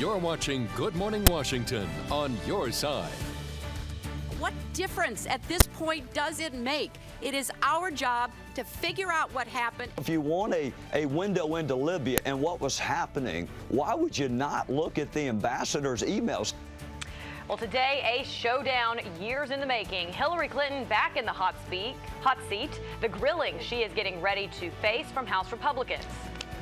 You're watching Good Morning Washington on your side. What difference at this point does it make? It is our job to figure out what happened. If you want a window into Libya and what was happening, why would you not look at the ambassador's emails? Well, today, a showdown years in the making. Hillary Clinton back in the hot seat. The grilling she is getting ready to face from House Republicans.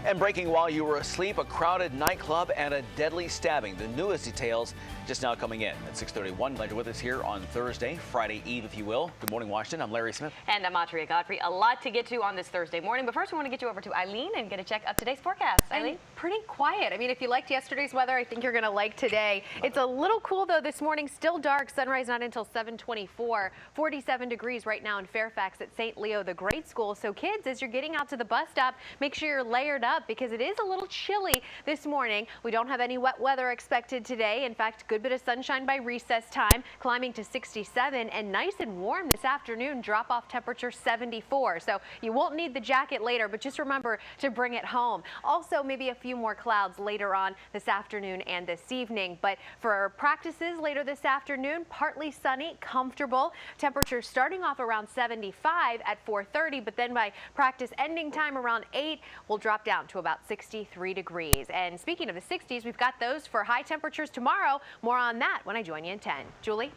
And breaking while you were asleep, a crowded nightclub and a deadly stabbing. The newest details just now coming in at 6:31. Glad you're with us here on Thursday, Friday Eve, if you will. Good morning, Washington. I'm Larry Smith. And I'm Atria Godfrey. A lot to get to on this Thursday morning. But first, we want to get you over to Eileen and get a check of today's forecast. Eileen? Pretty quiet. I mean, if you liked yesterday's weather, I think you're going to like today. It's a little cool, though, this morning. Still dark. Sunrise not until 7:24. 47 degrees right now in Fairfax at St. Leo the Great School. So, kids, as you're getting out to the bus stop, make sure you're layered up because it is a little chilly this morning. We don't have any wet weather expected today. In fact, good bit of sunshine by recess time, climbing to 67 and nice and warm this afternoon. Drop off temperature 74. So you won't need the jacket later, but just remember to bring it home. Also, maybe a few more clouds later on this afternoon and this evening. But for practices later this afternoon, partly sunny, comfortable. Temperatures starting off around 75 at 4:30, but then by practice ending time around 8, we'll drop down to about 63 degrees. And speaking of the 60s, we've got those for high temperatures tomorrow. More on that when I join you in 10. Julie?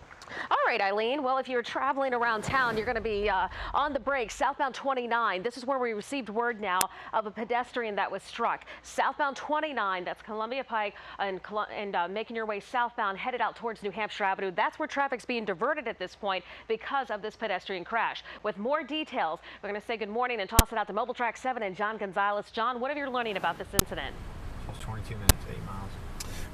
All right, Eileen. Well, if you're traveling around town, you're going to be on the brakes. Southbound 29. This is where we received word now of a pedestrian that was struck. Southbound 29, that's Columbia Pike, and making your way southbound, headed out towards New Hampshire Avenue. That's where traffic's being diverted at this point because of this pedestrian crash. With more details, we're going to say good morning and toss it out to Mobile Track 7 and John Gonzalez. John, what have you learning about this incident? Just 22 minutes, 8 miles.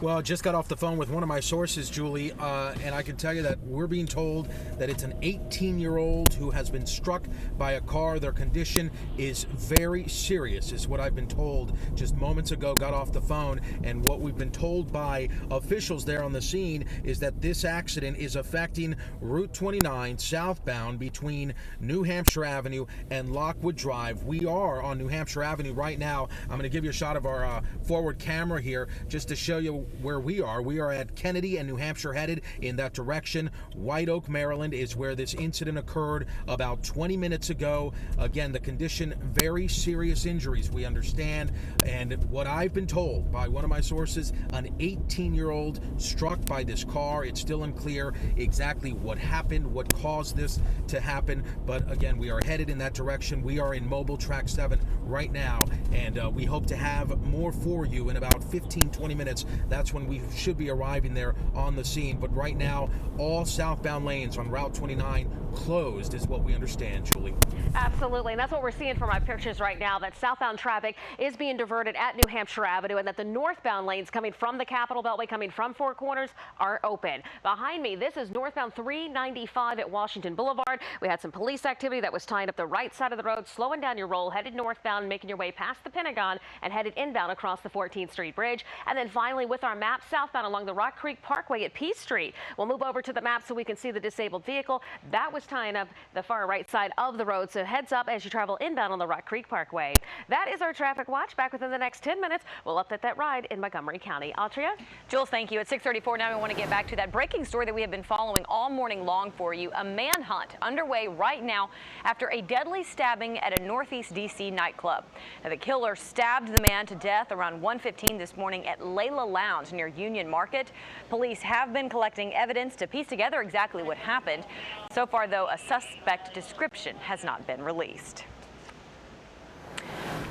Well, I just got off the phone with one of my sources, Julie, and I can tell you that we're being told that it's an 18-year-old who has been struck by a car. Their condition is very serious, is what I've been told just moments ago. Got off the phone, and what we've been told by officials there on the scene is that this accident is affecting Route 29 southbound between New Hampshire Avenue and Lockwood Drive. We are on New Hampshire Avenue right now. I'm going to give you a shot of our forward camera here just to show you where we are. We are at Kennedy and New Hampshire, headed in that direction. White Oak, Maryland is where this incident occurred about 20 minutes ago. Again, the condition, very serious injuries, we understand. And what I've been told by one of my sources, an 18-year-old struck by this car. It's still unclear exactly what happened, what caused this to happen. But again, we are headed in that direction. We are in Mobile Track 7 right now, and we hope to have more for you in about 15-20 minutes. That's when we should be arriving there on the scene. But right now, all southbound lanes on Route 29 closed is what we understand, Julie. Absolutely, and that's what we're seeing from our pictures right now, that southbound traffic is being diverted at New Hampshire Avenue, and that the northbound lanes coming from the Capitol Beltway, coming from Four Corners, are open. Behind me, this is northbound 395 at Washington Boulevard. We had some police activity that was tying up the right side of the road, slowing down your roll, headed northbound, making your way past the Pentagon, and headed inbound across the 14th Street Bridge. And then finally, with our map, southbound along the Rock Creek Parkway at Peace Street. We'll move over to the map so we can see the disabled vehicle. That was tying up the far right side of the road, so heads up as you travel inbound on the Rock Creek Parkway. That is our traffic watch. Back within the next 10 minutes, we'll update that ride in Montgomery County. Altria? Jules, thank you. At 6:34 now, we want to get back to that breaking story that we have been following all morning long for you. A manhunt underway right now after a deadly stabbing at a Northeast D.C. nightclub. Now, the killer stabbed the man to death around 1:15 this morning at Layla Lounge near Union Market. Police have been collecting evidence to piece together exactly what happened. So far, though, a suspect description has not been released.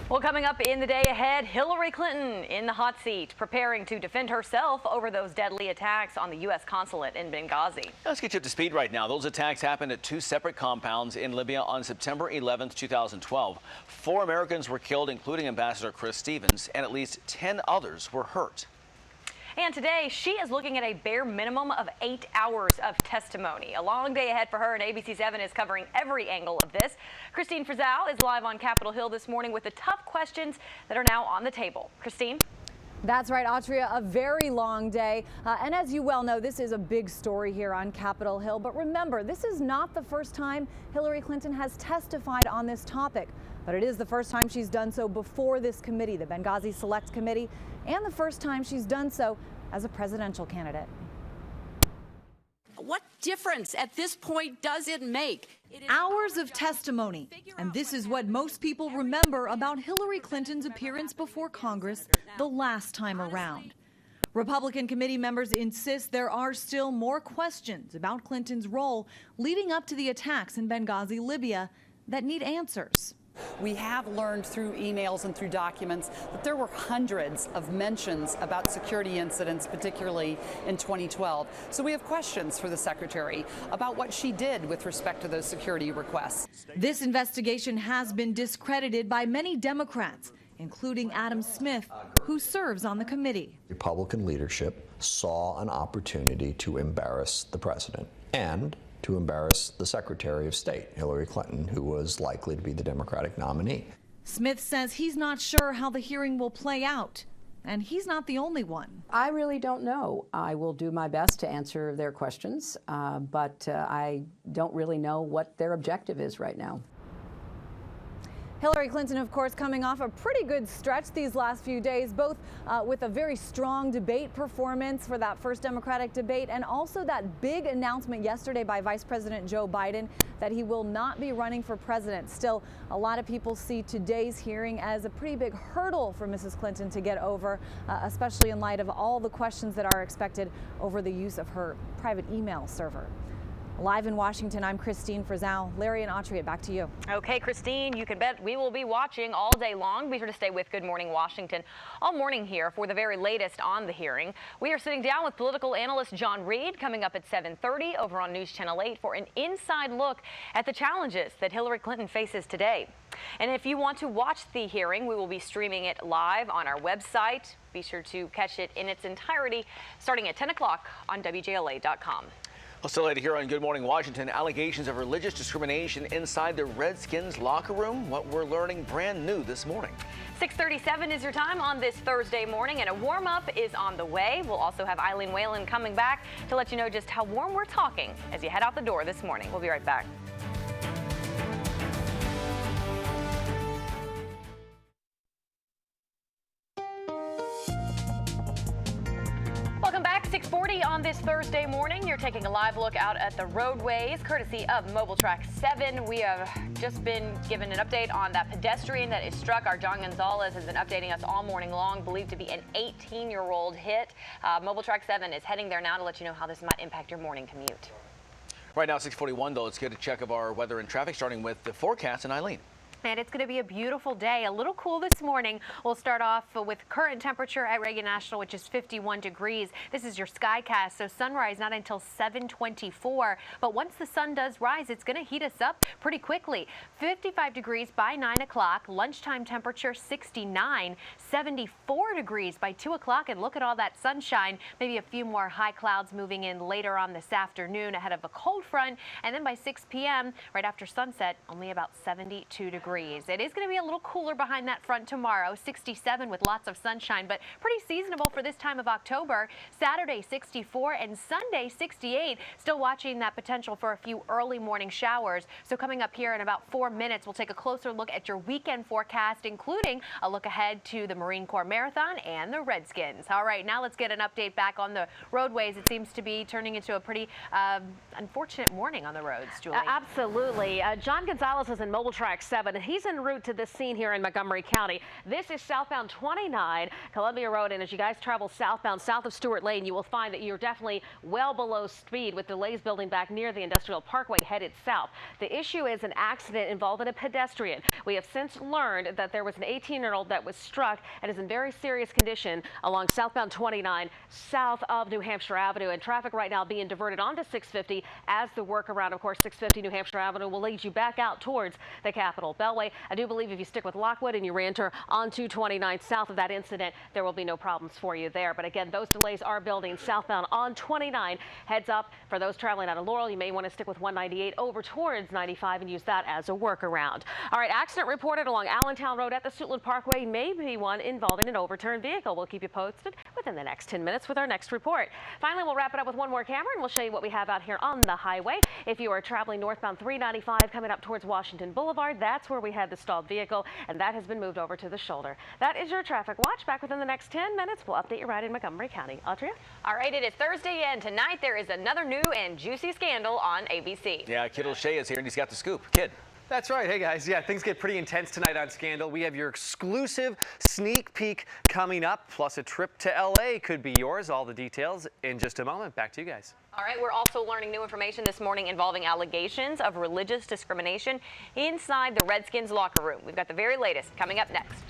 Well, coming up in the day ahead, Hillary Clinton in the hot seat, preparing to defend herself over those deadly attacks on the U.S. consulate in Benghazi. Let's get you up to speed right now. Those attacks happened at 2 separate compounds in Libya on September 11th, 2012. 4 Americans were killed, including Ambassador Chris Stevens, and at least 10 others were hurt. And today, she is looking at a bare minimum of 8 hours of testimony. A long day ahead for her, and ABC 7 is covering every angle of this. Christine Frizzell is live on Capitol Hill this morning with the tough questions that are now on the table. Christine? That's right, Atria, a very long day. And as you well know, this is a big story here on Capitol Hill. But remember, this is not the first time Hillary Clinton has testified on this topic. But it is the first time she's done so before this committee, the Benghazi Select Committee, and the first time she's done so as a presidential candidate. What difference at this point does it make? Hours of testimony, and this is what most people remember about Hillary Clinton's appearance before Congress the last time around. Republican committee members insist there are still more questions about Clinton's role leading up to the attacks in Benghazi, Libya, that need answers. We have learned through emails and through documents that there were hundreds of mentions about security incidents, particularly in 2012. So we have questions for the secretary about what she did with respect to those security requests. This investigation has been discredited by many Democrats, including Adam Smith, who serves on the committee. Republican leadership saw an opportunity to embarrass the president and to embarrass the Secretary of State, Hillary Clinton, who was likely to be the Democratic nominee. Smith says he's not sure how the hearing will play out, and he's not the only one. I really don't know. I will do my best to answer their questions, but I don't really know what their objective is right now. Hillary Clinton, of course, coming off a pretty good stretch these last few days, both with a very strong debate performance for that first Democratic debate and also that big announcement yesterday by Vice President Joe Biden that he will not be running for president. Still, a lot of people see today's hearing as a pretty big hurdle for Mrs. Clinton to get over, especially in light of all the questions that are expected over the use of her private email server. Live in Washington, I'm Christine Frizzell. Larry and Autry, back to you. Okay, Christine, you can bet we will be watching all day long. Be sure to stay with Good Morning Washington all morning here for the very latest on the hearing. We are sitting down with political analyst John Reed coming up at 7:30 over on News Channel 8 for an inside look at the challenges that Hillary Clinton faces today. And if you want to watch the hearing, we will be streaming it live on our website. Be sure to catch it in its entirety starting at 10 o'clock on WJLA.com. Well, still later here on Good Morning Washington, allegations of religious discrimination inside the Redskins locker room. What we're learning brand new this morning. 6:37 is your time on this Thursday morning, and a warm-up is on the way. We'll also have Eileen Whalen coming back to let you know just how warm we're talking as you head out the door this morning. We'll be right back. Welcome back. 6:40 on this Thursday morning. You're taking a live look out at the roadways, courtesy of Mobile Track 7. We have just been given an update on that pedestrian that is struck. Our John Gonzalez has been updating us all morning long, believed to be an 18-year-old hit. Mobile Track 7 is heading there now to let you know how this might impact your morning commute. Right now, 6:41, though, let's get a check of our weather and traffic, starting with the forecast and Eileen. And it's going to be a beautiful day. A little cool this morning. We'll start off with current temperature at Reagan National, which is 51 degrees. This is your skycast, so sunrise not until 7:24. But once the sun does rise, it's going to heat us up pretty quickly. 55 degrees by 9 o'clock. Lunchtime temperature 69, 74 degrees by 2 o'clock. And look at all that sunshine. Maybe a few more high clouds moving in later on this afternoon ahead of a cold front. And then by 6 p.m., right after sunset, only about 72 degrees. It is going to be a little cooler behind that front tomorrow, 67 with lots of sunshine, but pretty seasonable for this time of October. Saturday, 64, and Sunday, 68. Still watching that potential for a few early morning showers. So coming up here in about 4 minutes, we'll take a closer look at your weekend forecast, including a look ahead to the Marine Corps Marathon and the Redskins. All right, now let's get an update back on the roadways. It seems to be turning into a pretty unfortunate morning on the roads, Julie. Absolutely. John Gonzalez is in Mobile Track 7. He's en route to this scene here in Montgomery County. This is southbound 29 Columbia Road, and as you guys travel southbound south of Stewart Lane, you will find that you're definitely well below speed with delays building back near the Industrial Parkway headed south. The issue is an accident involving a pedestrian. We have since learned that there was an 18-year-old that was struck and is in very serious condition along southbound 29 south of New Hampshire Avenue, and traffic right now being diverted onto 650 as the workaround. Of course, 650 New Hampshire Avenue will lead you back out towards the Capitol Beltway. I do believe if you stick with Lockwood and you re-enter onto 29 south of that incident, there will be no problems for you there. But again, those delays are building southbound on 29. Heads up for those traveling out of Laurel. You may want to stick with 198 over towards 95 and use that as a workaround. All right, accident reported along Allentown Road at the Suitland Parkway. May be one involving an overturned vehicle. We'll keep you posted with within the next 10 minutes with our next report. Finally, we'll wrap it up with one more camera and we'll show you what we have out here on the highway. If you are traveling northbound 395 coming up towards Washington Boulevard, that's where we had the stalled vehicle, and that has been moved over to the shoulder. That is your traffic watch. Back within the next 10 minutes, we'll update your ride in Montgomery County. Audrey? All right, it is Thursday, and tonight there is another new and juicy scandal on ABC. Yeah, Kid O'Shea is here and he's got the scoop. Kid. That's right. Hey, guys. Yeah, things get pretty intense tonight on Scandal. We have your exclusive sneak peek coming up, plus a trip to L.A. could be yours. All the details in just a moment. Back to you guys. All right, we're also learning new information this morning involving allegations of religious discrimination inside the Redskins locker room. We've got the very latest coming up next.